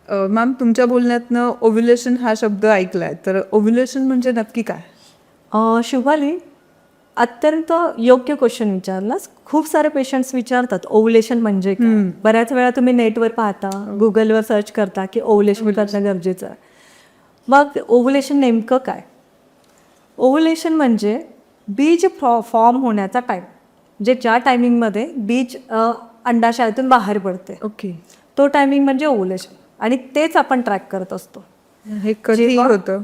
Ma'am तुमच्या बोलण्यातनं ovulation हा शब्द ऐकलाय, तर ओव्ह्युलेशन म्हणजे नक्की काय? शुभाली, अत्यंत योग्य क्वेश्चन विचारलास. खूप सारे पेशंट्स विचारतात ओव्हुलेशन म्हणजे काय. बऱ्याच वेळा तुम्ही नेटवर पाहता, गुगलवर सर्च करता की ओव्हुलेशन करणं गरजेचं आहे. मग ओव्हुलेशन नेमकं काय? ओव्हुलेशन म्हणजे बीज फॉर्म होण्याचा टाईम, म्हणजे ज्या टायमिंगमध्ये बीज अंडाशयातून बाहेर पडते, ओके. तो टायमिंग म्हणजे ओव्हुलेशन. आणि तेच आपण ट्रॅक करत असतो. हे कधी होतं?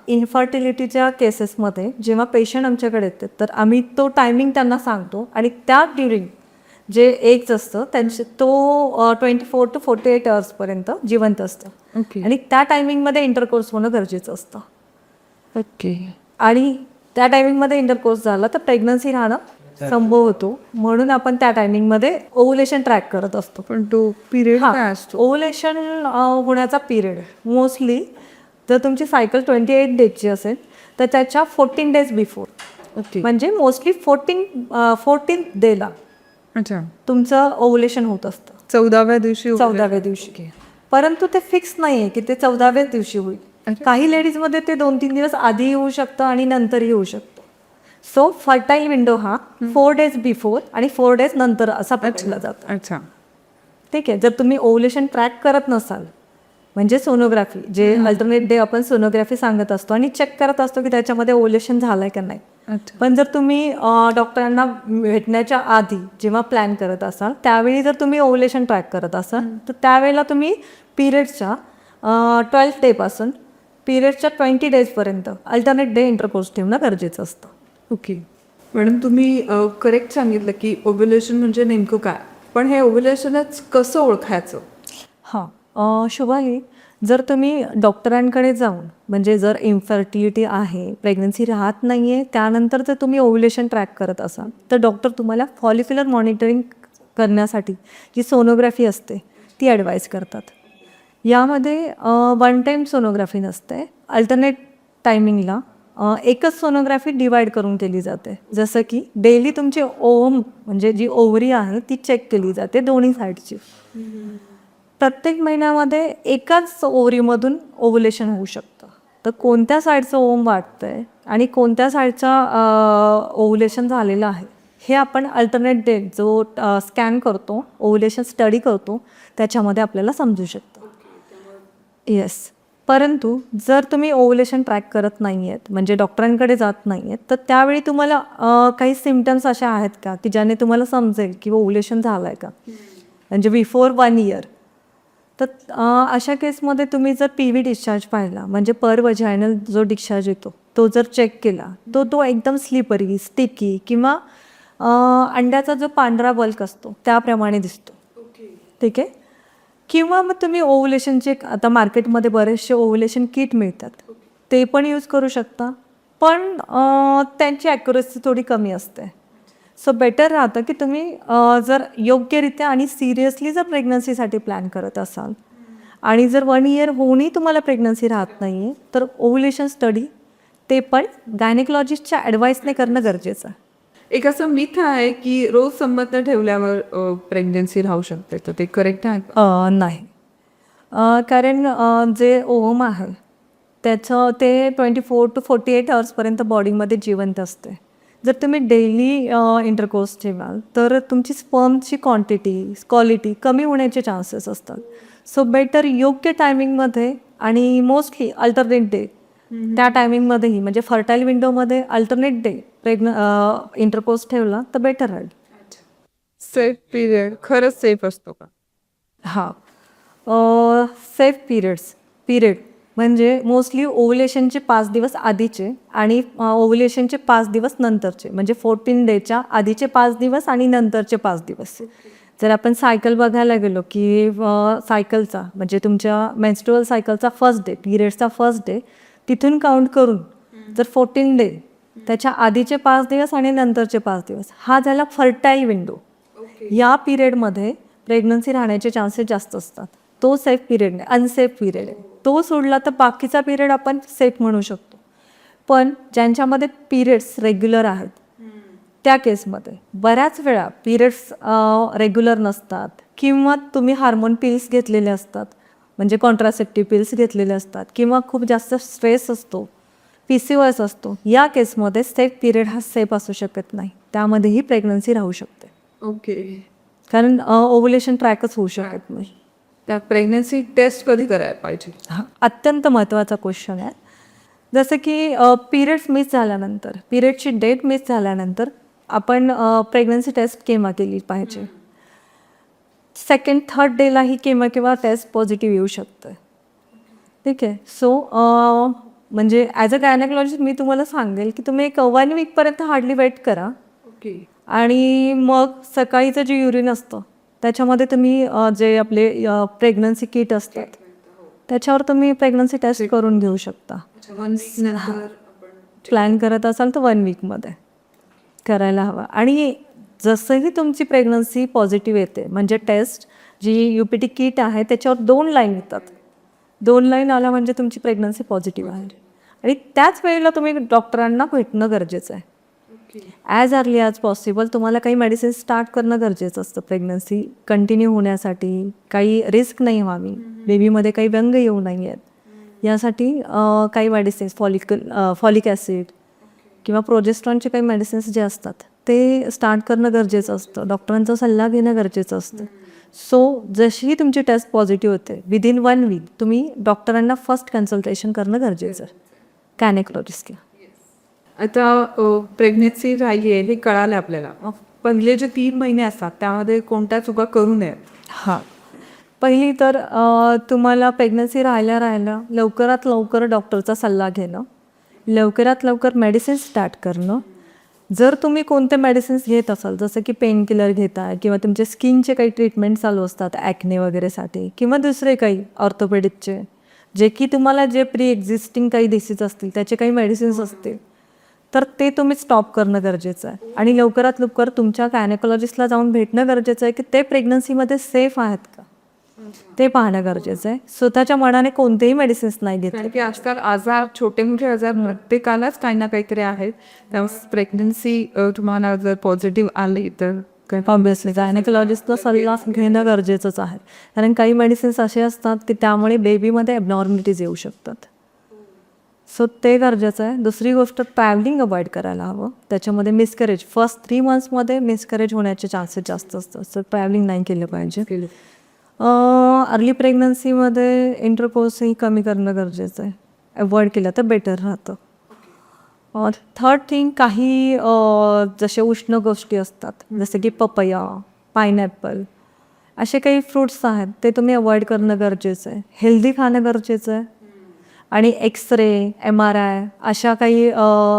इन्फर्टिलिटीच्या केसेसमध्ये जेव्हा पेशंट आमच्याकडे येतात तर आम्ही तो टायमिंग त्यांना सांगतो आणि त्या ड्युरिंग जे एग्ज असतं त्यांचे तो 24 to 48 आवर्सपर्यंत जिवंत असतं. ओके. आणि त्या टायमिंगमध्ये इंटरकोर्स होणं गरजेचं असतं. ओके. आणि त्या टायमिंगमध्ये इंटरकोर्स झाला तर प्रेग्नन्सी राहणं संभव होतो. म्हणून आपण त्या टायमिंगमध्ये ओव्हुलेशन ट्रॅक करत असतो. पण तो पिरियड काय असतो? ओव्हुलेशन होण्याचा पिरियड मोस्टली जर तुमची सायकल 28 डेजची असेल तर त्याच्या 14 डेज बिफोर, ओके. म्हणजे मोस्टली 14th डेला अच्छा. तुमचं ओव्हुलेशन होत असतं. 14व्या दिवशी 14व्या दिवशी. परंतु ते फिक्स नाही आहे की ते 14व्याच दिवशी होईल. अच्छा. काही लेडीजमध्ये ते 2-3 दिवस आधी येऊ शकतं आणि नंतरही येऊ शकतं. सो फर्टाईल विंडो हा 4 डेज बिफोर आणि 4 डेज नंतर असा पकडला जातो. अच्छा. ठीक आहे. जर तुम्ही ओव्हुलेशन ट्रॅक करत नसाल, म्हणजे सोनोग्राफी, जे अल्टरनेट डे आपण सोनोग्राफी सांगत असतो आणि चेक करत असतो की त्याच्यामध्ये ओव्हुलेशन झालंय का नाही. अच्छा. पण जर तुम्ही डॉक्टरांना भेटण्याच्या आधी जेव्हा प्लॅन करत असाल त्यावेळी जर तुम्ही ओव्हुलेशन ट्रॅक करत असाल तर त्यावेळेला तुम्ही पिरियड्सच्या 12th डेपासून पिरियड्सच्या 20 डेजपर्यंत अल्टरनेट डे इंटरकोर्स ठेवणं गरजेचं असतं. ओके. मॅडम तुम्ही करेक्ट सांगितलं की ओव्ह्युलेशन म्हणजे नेमकं काय, पण हे ओव्ह्युलेशनच कसं ओळखायचं? शुभाली, जर तुम्ही डॉक्टरांकडे जाऊन, म्हणजे जर इन्फर्टिलिटी आहे, प्रेग्नन्सी राहत नाही आहे, त्यानंतर जर तुम्ही ओव्हुलेशन ट्रॅक करत असाल तर डॉक्टर तुम्हाला फॉलिक्युलर मॉनिटरिंग करण्यासाठी जी सोनोग्राफी असते ती ॲडवाईज करतात. यामध्ये वन टाईम सोनोग्राफी नसते. अल्टरनेट टायमिंगला एकच सोनोग्राफी डिवाईड करून केली जाते. जसं की डेली तुमची ओव्हम म्हणजे जी ओव्हरी आहे ती चेक केली जाते दोन्ही साईडची. प्रत्येक महिन्यामध्ये एकाच ओव्हरीमधून ओव्हुलेशन होऊ शकतं. तर कोणत्या साईडचं ओव्हम वाढतंय आणि कोणत्या साईडचा ओव्हुलेशन झालेलं आहे हे आपण अल्टरनेट डे जो स्कॅन करतो, ओव्हुलेशन स्टडी करतो, त्याच्यामध्ये आपल्याला समजू शकतं. येस. परंतु जर तुम्ही ओव्हुलेशन ट्रॅक करत नाही आहेत, म्हणजे डॉक्टरांकडे जात नाही आहेत, तर त्यावेळी तुम्हाला काही सिम्पटम्स असे आहेत का की ज्याने तुम्हाला समजेल की ओव्हुलेशन झालं आहे का, म्हणजे बिफोर 1 इयर. तर अशा केसमध्ये तुम्ही जर PV डिस्चार्ज पाहिला, म्हणजे पर वजायनल जो डिस्चार्ज येतो तो जर चेक केला तो एकदम स्लिपरी, स्टिकी किंवा अंड्याचा जो पांढरा बल्क असतो त्याप्रमाणे दिसतो. ठीक आहे. किंवा मग तुम्ही ओव्हुलेशनचे आता मार्केटमध्ये बरेचसे ओव्हुलेशन किट मिळतात, ते पण यूज करू शकता. पण त्यांची ॲक्युरसी थोडी कमी असते. सो बेटर राहतं की तुम्ही जर योग्यरित्या आणि सिरियसली जर प्रेग्नन्सीसाठी प्लॅन करत असाल आणि जर 1 इयर होऊनही तुम्हाला प्रेग्नन्सी राहत नाही आहे तर ओव्हुलेशन स्टडी ते पण गायनेकॉलॉजिस्टच्या ॲडवाईसने करणं गरजेचं आहे. एक असं मिथ आहे की रोज संबंध ठेवल्यावर प्रेग्नन्सी राहू शकते, तर ते करेक्ट आहे का? नाही. कारण जे ओव्हम आहे त्याचं ते 24 to 48 आवर्सपर्यंत बॉडीमध्ये जिवंत असते. जर तुम्ही डेली इंटरकोर्स ठेवाल तर तुमची स्पर्मची क्वालिटी कमी होण्याचे चान्सेस असतात. सो बेटर योग्य टायमिंगमध्ये आणि मोस्टली अल्टरनेट डे त्या टायमिंगमध्येही, म्हणजे फर्टाईल विंडोमध्ये अल्टरनेट डे इंटरकोर्स ठेवला तर बेटर राहील. सेफ पिरियड खरंच सेफ असतो का? सेफ पिरियड म्हणजे मोस्टली ओव्हुलेशनचे 5 दिवस आधीचे आणि ओव्हुलेशनचे 5 दिवस नंतरचे, म्हणजे 14 डेच्या आधीचे 5 दिवस आणि नंतरचे 5 दिवस. जर आपण सायकल बघायला गेलो की सायकलचा म्हणजे तुमच्या मेन्स्ट्रुअल सायकलचा फर्स्ट डे, पिरियड्सचा फर्स्ट डे तिथून काउंट करून जर 14 डे त्याच्या आधीचे 5 दिवस आणि नंतरचे 5 दिवस हा झाला फर्टाईल विंडो. या पिरियडमध्ये प्रेग्नन्सी राहण्याचे चान्सेस जास्त असतात. तो सेफ पिरियड नाही, अनसेफ पिरियड आहे. तो सोडला तर बाकीचा पिरियड आपण सेफ म्हणू शकतो. पण ज्यांच्यामध्ये पिरियड्स रेग्युलर आहेत त्या केसमध्ये बऱ्याच वेळा पिरियड्स रेग्युलर नसतात किंवा तुम्ही हार्मोन पिल्स घेतलेले असतात, म्हणजे कॉन्ट्रासेप्टिव्ह पिल्स घेतलेले असतात किंवा खूप जास्त स्ट्रेस असतो, PCOS असतो, या केसमध्ये सेफ पिरियड हा सेफ असू शकत नाही. त्यामध्येही प्रेग्नन्सी राहू शकते, ओके. कारण ओव्युलेशन ट्रॅकच होऊ शकत नाही. त्या प्रेग्नन्सी टेस्ट कधी करायला पाहिजे? हा अत्यंत महत्त्वाचा क्वेश्चन आहे. जसं की पिरियड्स मिस झाल्यानंतर, पिरियडची डेट मिस झाल्यानंतर आपण प्रेग्नन्सी टेस्ट केव्हा केली पाहिजे? सेकंड थर्ड डेला ही केव्हा टेस्ट पॉझिटिव्ह येऊ शकतं. ठीक आहे. सो म्हणजे ॲज अ गायनेकॉलॉजिस्ट मी तुम्हाला सांगेल की तुम्ही एक 1 वीकपर्यंत हार्डली वेट करा ओके. आणि मग सकाळीचं जे युरिन असतं त्याच्यामध्ये तुम्ही जे आपले प्रेग्नन्सी किट असतात त्याच्यावर तुम्ही प्रेग्नन्सी टेस्ट करून घेऊ शकता. नंतर प्लॅन करत असाल तर 1 वीकमध्ये करायला हवा. आणि जसंही तुमची प्रेग्नन्सी पॉझिटिव्ह येते म्हणजे टेस्ट जी UPT किट आहे त्याच्यावर 2 लाईन येतात. 2 लाईन आल्या म्हणजे तुमची प्रेग्नन्सी पॉझिटिव्ह आहे. आणि त्याच वेळेला तुम्ही डॉक्टरांना भेटणं गरजेचं आहे. ॲज अर्ली ॲज पॉसिबल तुम्हाला काही मेडिसिन स्टार्ट करणं गरजेचं असतं प्रेग्नन्सी कंटिन्यू होण्यासाठी, काही रिस्क नाही व्हावी, बेबीमध्ये काही व्यंग येऊ नाही आहेत यासाठी काही मेडिसिन्स फॉलिक ॲसिड किंवा प्रोजेस्ट्रॉनचे काही मेडिसिन्स जे असतात ते स्टार्ट करणं गरजेचं असतं. डॉक्टरांचा सल्ला घेणं गरजेचं असतं. सो जशी तुमची टेस्ट पॉझिटिव्ह होते विदिन 1 वीक तुम्ही डॉक्टरांना फर्स्ट कन्सल्टेशन करणं गरजेचं आहे गायनेकॉलॉजिस्टला. आता प्रेग्नेन्सी राहिली आहे हे कळालं आपल्याला. पहिले जे 3 महिने असतात त्यामध्ये कोणत्या चुका करू नयेत? हां, पहिली तर तुम्हाला प्रेग्नन्सी राहिल्या लवकरात लवकर डॉक्टरचा सल्ला घेणं, लवकरात लवकर मेडिसिन स्टार्ट करणं. जर तुम्ही कोणते मेडिसिन्स घेत असाल जसं की पेन किलर घेताय किंवा तुमचे स्किनचे काही ट्रीटमेंट चालू असतात ॲक्ने वगैरेसाठी किंवा दुसरे काही ऑर्थोपेडिकचे जे की तुम्हाला जे प्री एक्झिस्टिंग काही डिसीज असतील त्याचे काही मेडिसिन्स असतील तर ते तुम्ही स्टॉप करणं गरजेचं आहे. आणि लवकरात लवकर तुमच्या गायनेकॉलॉजिस्टला जाऊन भेटणं गरजेचं आहे की ते प्रेग्नन्सीमध्ये सेफ आहेत का ते पाहणं गरजेचं आहे. स्वतःच्या मनाने कोणतेही मेडिसिन्स नाही घेतले. कारण की आजकाल आजार, छोटे मोठे आजार प्रत्येकालाच काही ना काहीतरी आहेत. त्यामुळे प्रेग्नन्सी तुम्हाला जर पॉझिटिव्ह आली तर ऑब्विसली गायनेकॉलॉजिस्टचा सल्ला घेणं गरजेचंच आहे. कारण काही मेडिसिन्स असे असतात की त्यामुळे बेबीमध्ये ॲबनॉर्मलिटीज येऊ शकतात. सो ते गरजेचं आहे. दुसरी गोष्ट ट्रॅव्हलिंग अवॉइड करायला हवं. त्याच्यामध्ये मिसकॅरेज फर्स्ट 3 मंथ्समध्ये मिसकॅरेज होण्याचे चान्सेस जास्त असतात. सो ट्रॅव्हलिंग नाही केलं पाहिजे. अर्ली प्रेग्नन्सीमध्ये इंटरकोर्सही कमी करणं गरजेचं आहे. अवॉइड केलं तर बेटर राहतं. थर्ड थिंग काही जसे उष्ण गोष्टी असतात जसे की पपया, पायनॅपल असे काही फ्रूट्स आहेत ते तुम्ही अवॉइड करणं गरजेचं आहे. हेल्दी खाणं गरजेचं आहे. आणि एक्सरे, MRI अशा काही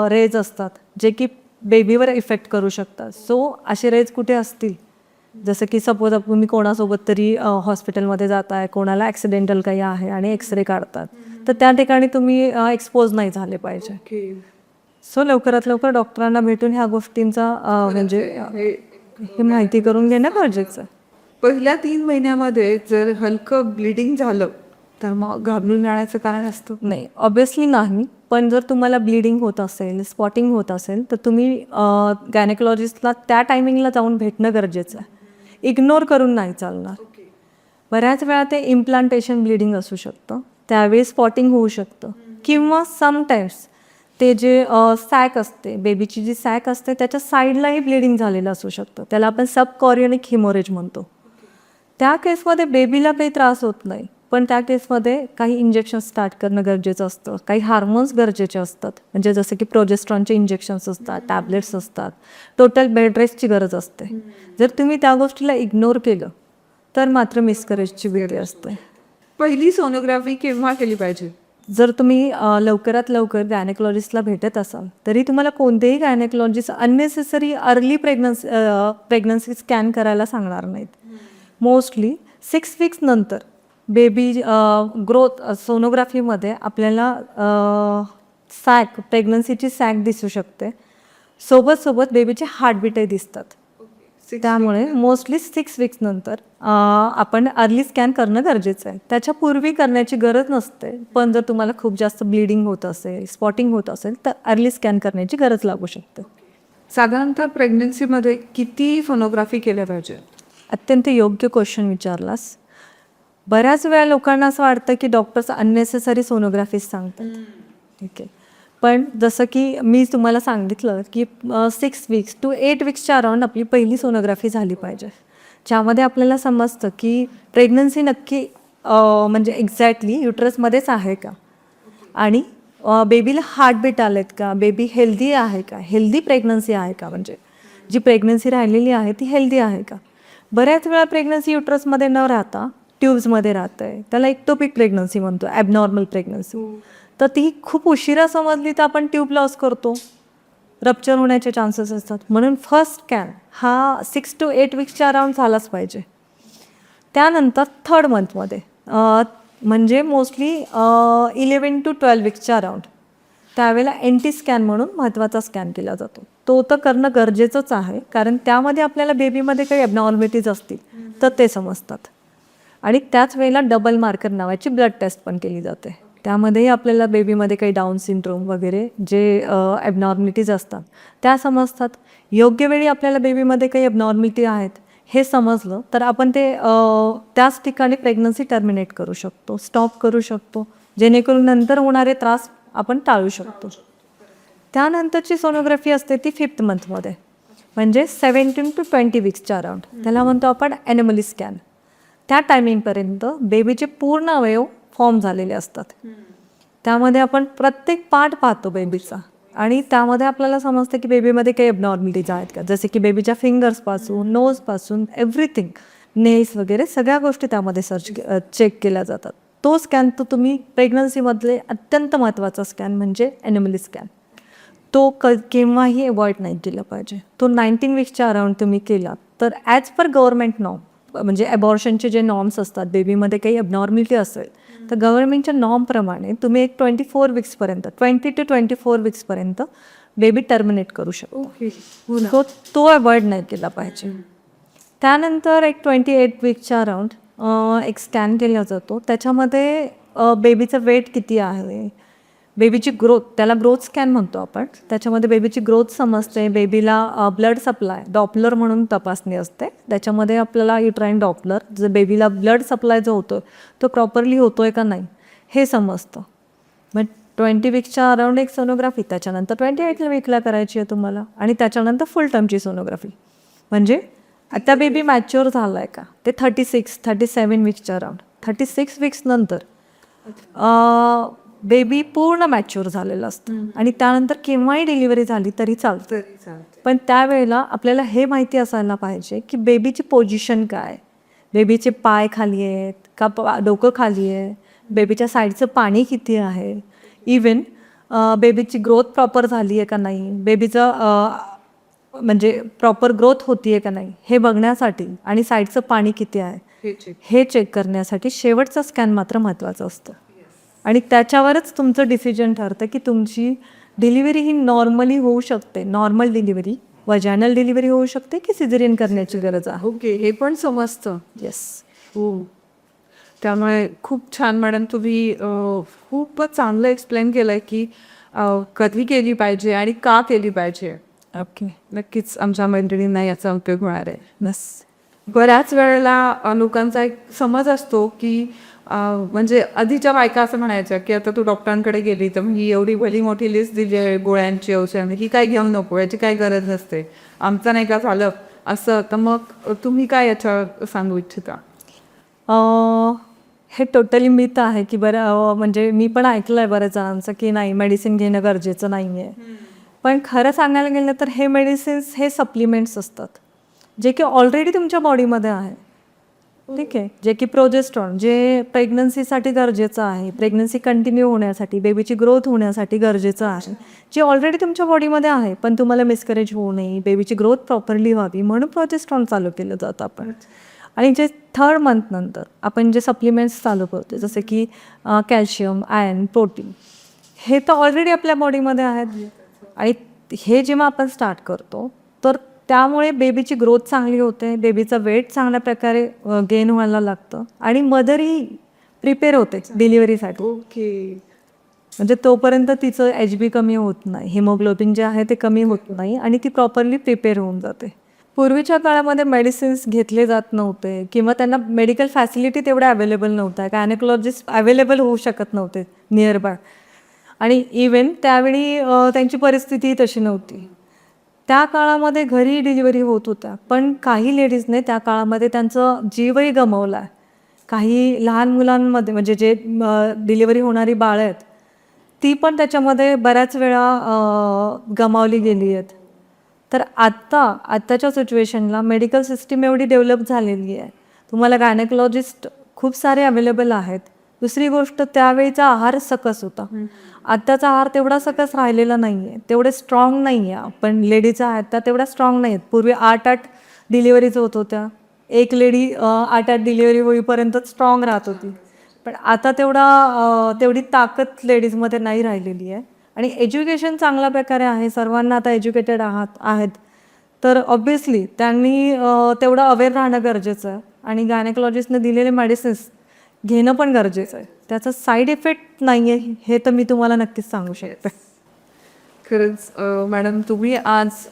रेज असतात जे की बेबीवर इफेक्ट करू शकतात. सो असे रेज कुठे असतील जसं की सपोज तुम्ही कोणासोबत तरी हॉस्पिटलमध्ये जात आहे, कोणाला ॲक्सिडेंटल काही आहे आणि एक्सरे काढतात तर त्या ठिकाणी तुम्ही एक्सपोज नाही झाले पाहिजे. सो लवकरात लवकर डॉक्टरांना भेटून ह्या गोष्टींचा म्हणजे ही माहिती करून घेणं गरजेचं आहे. पहिल्या 3 महिन्यामध्ये जर हलकं ब्लिडिंग झालं तर मग घाबरून जाण्याचं कारण असतं? नाही, ऑब्विसली नाही. पण जर तुम्हाला ब्लिडिंग होत असेल, स्पॉटिंग होत असेल तर तुम्ही गायनेकॉलॉजिस्टला त्या टायमिंगला जाऊन भेटणं गरजेचं आहे. इग्नोर करून नाही चालणार. बऱ्याच वेळा ते इम्प्लांटेशन ब्लिडिंग असू शकतं, त्यावेळी स्पॉटिंग होऊ शकतं किंवा समटाईम्स ते जे सॅक असते, बेबीची जी सॅक असते त्याच्या साईडलाही ब्लिडिंग झालेलं असू शकतं. त्याला आपण सबकॉरियोनिक हिमोरेज म्हणतो. त्या केसमध्ये बेबीला काही त्रास होत नाही, पण त्या केसमध्ये काही इंजेक्शन स्टार्ट करणं गरजेचं असतं. काही हार्मोन्स गरजेचे असतात म्हणजे जसं की प्रोजेस्ट्रॉनचे इंजेक्शन्स असतात, टॅबलेट्स असतात. टोटल बेड रेस्टची गरज असते. जर तुम्ही त्या गोष्टीला इग्नोर केलं तर मात्र मिसकॅरेजची वेळ असते. पहिली सोनोग्राफी केव्हा केली पाहिजे? जर तुम्ही लवकरात लवकर गायनेकॉलॉजिस्टला भेटत असाल तरी तुम्हाला कोणतेही gynaecologist unnecessary early pregnancy scan करायला सांगणार नाहीत. मोस्टली 6 वीक्स नंतर बेबी ग्रोथ सोनोग्राफीमध्ये आपल्याला सॅक, प्रेग्नन्सीची सॅक दिसू शकते. सोबत बेबीचे हार्टबीटही दिसतात. त्यामुळे मोस्टली 6 वीक्स नंतर आपण अर्ली स्कॅन करणं गरजेचं आहे. त्याच्यापूर्वी करण्याची गरज नसते, पण जर तुम्हाला खूप जास्त ब्लिडिंग होत असेल, स्पॉटिंग होत असेल तर अर्ली स्कॅन करण्याची गरज लागू शकते. साधारणतः प्रेग्नन्सीमध्ये किती सोनोग्राफी केल्या पाहिजे? अत्यंत योग्य क्वेश्चन विचारलास. बऱ्याच वेळा लोकांना असं वाटतं की डॉक्टर्स अननेसेसरी सोनोग्राफीज सांगतात. ठीक आहे, पण जसं की मी तुम्हाला सांगितलं की 6 वीक्स टू 8 वीक्सच्या अराउंड आपली पहिली सोनोग्राफी झाली पाहिजे, ज्यामध्ये आपल्याला समजतं की प्रेग्नन्सी नक्की म्हणजे एक्झॅक्टली युटरसमध्येच आहे का, आणि बेबीला हार्टबीट आलेत का, बेबी हेल्दी आहे का, हेल्दी प्रेग्नन्सी आहे का, म्हणजे जी प्रेग्नन्सी राहिलेली आहे ती हेल्दी आहे का. बऱ्याच वेळा प्रेग्नन्सी युटरसमध्ये न राहता ट्यूब्समध्ये राहतं आहे, त्याला एक्टोपिक प्रेग्नन्सी म्हणतो, ॲबनॉर्मल प्रेग्नन्सी. तर ती खूप उशिरा समजली तर आपण ट्यूब लॉस करतो, रप्चर होण्याचे चान्सेस असतात. म्हणून फर्स्ट स्कॅन हा 6 to 8 वीक्सच्या अराउंड झालाच पाहिजे. त्यानंतर 3rd मंथमध्ये म्हणजे मोस्टली 11 to 12 वीक्सच्या अराउंड, त्यावेळेला NT स्कॅन म्हणून महत्त्वाचा स्कॅन केला जातो. तो तर करणं गरजेचंच आहे, कारण त्यामध्ये आपल्याला बेबीमध्ये काही ॲबनॉर्मॅलिटीज असतील तर ते समजतात. आणि त्याच वेळेला डबल मार्कर नावाची ब्लड टेस्ट पण केली जाते, त्यामध्येही आपल्याला बेबीमध्ये काही डाऊन सिंड्रोम वगैरे जे ॲबनॉर्मॅलिटीज असतात त्या समजतात. योग्य वेळी आपल्याला बेबीमध्ये काही ॲबनॉर्मॅलिटी आहेत हे समजलं तर आपण ते त्याच ठिकाणी प्रेग्नन्सी टर्मिनेट करू शकतो, स्टॉप करू शकतो, जेणेकरून नंतर होणारे त्रास आपण टाळू शकतो. त्यानंतरची सोनोग्राफी असते ती 5th मंथमध्ये, म्हणजे 17 to 20 वीक्सच्या अराउंड, त्याला म्हणतो आपण ॲनोमली स्कॅन. त्या टायमिंगपर्यंत बेबीचे पूर्ण अवयव फॉर्म झालेले असतात. त्यामध्ये आपण प्रत्येक पार्ट पाहतो बेबीचा, आणि त्यामध्ये आपल्याला समजतं की बेबीमध्ये काही ॲबनॉर्मॅलिटीज आहेत का, जसे की बेबीच्या फिंगर्सपासून, नोजपासून, एव्हरीथिंग, नेल्स वगैरे सगळ्या गोष्टी त्यामध्ये चेक केल्या जातात. तो स्कॅन तो तुम्ही प्रेग्नन्सीमधले अत्यंत महत्त्वाचा स्कॅन म्हणजे ॲनोमली स्कॅन, तो केव्हाही अवॉइड नाही केला पाहिजे. तो 19 वीक्सच्या अराउंड तुम्ही केला तर ॲज पर गव्हर्नमेंट नॉर्म, म्हणजे ॲबॉर्शनचे जे नॉर्म्स असतात, बेबीमध्ये काही ॲबनॉर्मॅलिटी असेल तर गव्हर्नमेंटच्या नॉर्मप्रमाणे तुम्ही एक 24 वीक्सपर्यंत 20 to 24 वीक्सपर्यंत बेबी टर्मिनेट करू शकतो. तो अवॉइड नाही केला पाहिजे. त्यानंतर एक 28 वीकच्या अराउंड एक स्कॅन केला जातो, त्याच्यामध्ये बेबीचं वेट किती आहे, बेबीची ग्रोथ, त्याला ग्रोथ स्कॅन म्हणतो आपण, त्याच्यामध्ये बेबीची ग्रोथ समजते. बेबीला ब्लड सप्लाय डॉपलर म्हणून तपासणी असते, त्याच्यामध्ये आपल्याला युट्राईन डॉपलर, जर बेबीला ब्लड सप्लाय जो होतो तो प्रॉपरली होतो आहे का नाही हे समजतं. मग 20 वीकच्या अराउंड एक सोनोग्राफी, त्याच्यानंतर 28 वीकला करायची आहे तुम्हाला, आणि त्याच्यानंतर फुल टर्मची सोनोग्राफी. म्हणजे आता बेबी मॅच्युअर झाला आहे का ते 36-37 वीकच्या अराउंड. 36 वीक्स नंतर बेबी पूर्ण मॅच्युअर झालेलं असतं, आणि त्यानंतर केव्हाही डिलिव्हरी झाली तरी चालतं. पण त्यावेळेला आपल्याला हे माहिती असायला पाहिजे की बेबीची पोझिशन काय, बेबीचे पाय खाली आहेत का, डोकं खाली आहे, बेबीच्या साईडचं पाणी किती आहे, इवन बेबीची ग्रोथ प्रॉपर झाली आहे का नाही, बेबीचं म्हणजे प्रॉपर ग्रोथ होती आहे का नाही हे बघण्यासाठी, आणि साईडचं पाणी किती आहे हे चेक करण्यासाठी शेवटचा स्कॅन मात्र महत्त्वाचा असतो. आणि त्याच्यावरच तुमचं डिसिजन ठरतं की तुमची डिलिव्हरी ही नॉर्मली होऊ शकते, नॉर्मल डिलिव्हरी, वजायनल डिलिव्हरी होऊ शकते की सिझेरियन करण्याची गरज आहे. ओके, हे पण समजतं. येस. हो, त्यामुळे खूप छान मॅडम, तुम्ही खूपच चांगलं एक्सप्लेन केलं आहे की कधी केली पाहिजे आणि का केली पाहिजे. ओके, नक्कीच आमच्या मैत्रिणींना याचा उपयोग होणार आहे. बस. बऱ्याच वेळेला लोकांचा एक समज असतो की म्हणजे आधीच्या बायका असं म्हणायच्या की आता तू डॉक्टरांकडे गेली तर ही एवढी भली मोठी लिस्ट दिली आहे गोळ्यांची, औषधांची, ही काय घेऊन नको, याची काय गरज नसते, आमचं नाही का झालं असं. तर मग तुम्ही काय याच्यावर सांगू इच्छिता? हे टोटली मिथ आहे की म्हणजे मी पण ऐकलं आहे बऱ्याच जणांचं की नाही, मेडिसिन घेणं गरजेचं नाही आहे. पण खरं सांगायला गेलं तर हे मेडिसिन्स हे सप्लिमेंट्स असतात जे की ऑलरेडी तुमच्या बॉडीमध्ये आहे. ठीक आहे, जे की प्रोजेस्ट्रॉन, जे प्रेग्नन्सीसाठी गरजेचं आहे, प्रेग्नन्सी कंटिन्यू होण्यासाठी, बेबीची ग्रोथ होण्यासाठी गरजेचं आहे, जे ऑलरेडी तुमच्या बॉडीमध्ये आहे. पण तुम्हाला मिसकरेज होऊ नये, बेबीची ग्रोथ प्रॉपरली व्हावी म्हणून प्रोजेस्ट्रॉन चालू केलं जातं आपण. आणि जे 3rd मंथ नंतर आपण जे सप्लिमेंट्स चालू करतो, जसे की कॅल्शियम, आयर्न, प्रोटीन, हे तर ऑलरेडी आपल्या बॉडीमध्ये आहेत. आणि हे जेव्हा आपण स्टार्ट करतो तर त्यामुळे बेबीची ग्रोथ चांगली होते, बेबीचं वेट चांगल्या प्रकारे गेन व्हायला लागतं, आणि मदरही प्रिपेअर होते डिलिव्हरीसाठी. ओके, म्हणजे तोपर्यंत तिचं HB कमी होत नाही, हिमोग्लोबिन जे आहे ते कमी होत नाही, आणि ती प्रॉपरली प्रिपेअर होऊन जाते. पूर्वीच्या काळामध्ये मेडिसिन्स घेतले जात नव्हते किंवा त्यांना मेडिकल फॅसिलिटी तेवढ्या अवेलेबल नव्हत्या, गायनेकोलॉजिस्ट अवेलेबल होऊ शकत नव्हते नियर बाय. आणि इवन त्यावेळी त्यांची परिस्थिती तशी नव्हती. त्या काळामध्ये घरी डिलिव्हरी होत होत्या, पण काही लेडीजने त्या काळामध्ये त्यांचा जीवही गमावला आहे. काही लहान मुलांमध्ये म्हणजे जे डिलिव्हरी होणारी बाळं आहेत ती पण त्याच्यामध्ये बऱ्याच वेळा गमावली गेली आहेत. तर आत्ताच्या सिच्युएशनला मेडिकल सिस्टीम एवढी डेव्हलप झालेली आहे, तुम्हाला गायनेकोलॉजिस्ट खूप सारे अवेलेबल आहेत. दुसरी गोष्ट, त्यावेळीचा आहार सकस होता. आत्ताचा आहार तेवढा सकस राहिलेला नाही आहे, तेवढे स्ट्रॉंग नाही आहे. पण लेडीचा आहेत त्या तेवढ्या स्ट्रॉंग नाही आहेत. पूर्वी 8 डिलिव्हरीज होत होत्या, एक लेडी 8 डिलिव्हरी होईपर्यंत स्ट्रॉंग राहत होती. पण आता तेवढी ताकद लेडीजमध्ये नाही राहिलेली आहे. आणि एज्युकेशन चांगल्या प्रकारे आहे, सर्वांना आता एज्युकेटेड आहेत, तर ऑब्व्हियसली त्यांनी तेवढं अवेअर राहणं गरजेचं आहे. आणि गायनेकोलॉजिस्टने दिलेले मेडिसिन्स घेणं पण गरजेचं आहे. त्याचा साईड इफेक्ट नाही आहे हे तर मी तुम्हाला नक्कीच सांगू शकते. खरंच मॅडम, तुम्ही आज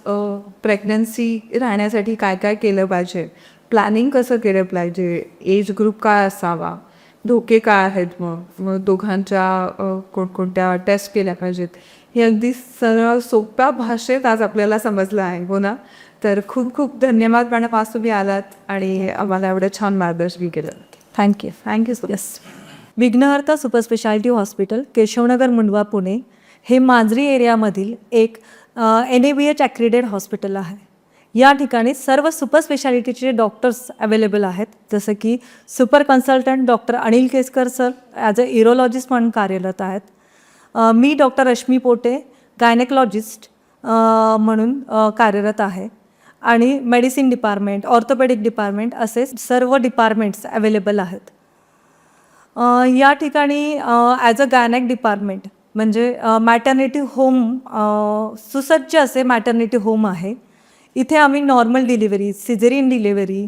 प्रेग्नन्सी राहण्यासाठी काय काय केलं पाहिजे, प्लॅनिंग कसं केलं पाहिजे, एज ग्रुप काय असावा, धोके काय आहेत, मग दोघांच्या कोणकोणत्या टेस्ट केल्या पाहिजेत, हे अगदी सरळ सोप्या भाषेत आज आपल्याला समजलं आहे, हो ना? तर खूप खूप धन्यवाद मॅडम, आज तुम्ही आलात आणि आम्हाला एवढं छान मार्गदर्शन केलं. Thank you. Thank you so yes. Vighnaharta super speciality hospital, Keshavnagar, Mundhwa, Pune हे मांजरी एरियामधील एक NABH ॲक्रिडेड हॉस्पिटल आहे. या ठिकाणी सर्व सुपर स्पेशालिटीचे डॉक्टर्स अवेलेबल आहेत, जसं की super consultant doctor Anil Keskar sir as a urologist म्हणून कार्यरत आहेत. मी डॉक्टर रश्मी पोटे गायनेकोलॉजिस्ट म्हणून कार्यरत आहे. आणि मेडिसिन डिपार्टमेंट, ऑर्थोपेडिक डिपार्टमेंट असे सर्व डिपार्टमेंट्स अवेलेबल आहेत. या ठिकाणी ॲज अ गायनेक डिपार्टमेंट म्हणजे मॅटर्निटी होम, सुसज्ज असे मॅटर्निटी होम आहे. इथे आम्ही नॉर्मल डिलिव्हरी, सिझेरियन डिलिव्हरी,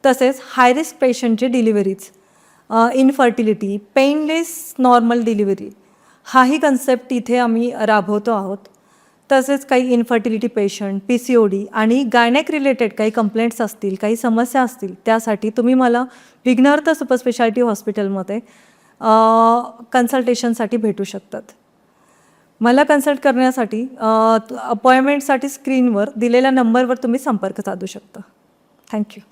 तसेच हाय रिस्क पेशंटचे deliveries, infertility, painless normal delivery हाही कन्सेप्ट इथे आम्ही राबवतो आहोत. तसेच काही इनफर्टिलिटी पेशंट, PCOD आणि गायनेक रिलेटेड काही कंप्लेंट्स असतील, काही समस्या असतील, त्यासाठी तुम्ही मला विघ्नहर्ता सुपर स्पेशालिटी हॉस्पिटलमध्ये कन्सल्टेशनसाठी भेटू शकतात. मला कन्सल्ट करण्यासाठी अपॉइंटमेंटसाठी स्क्रीनवर दिलेल्या नंबरवर तुम्ही संपर्क साधू शकता. थँक्यू.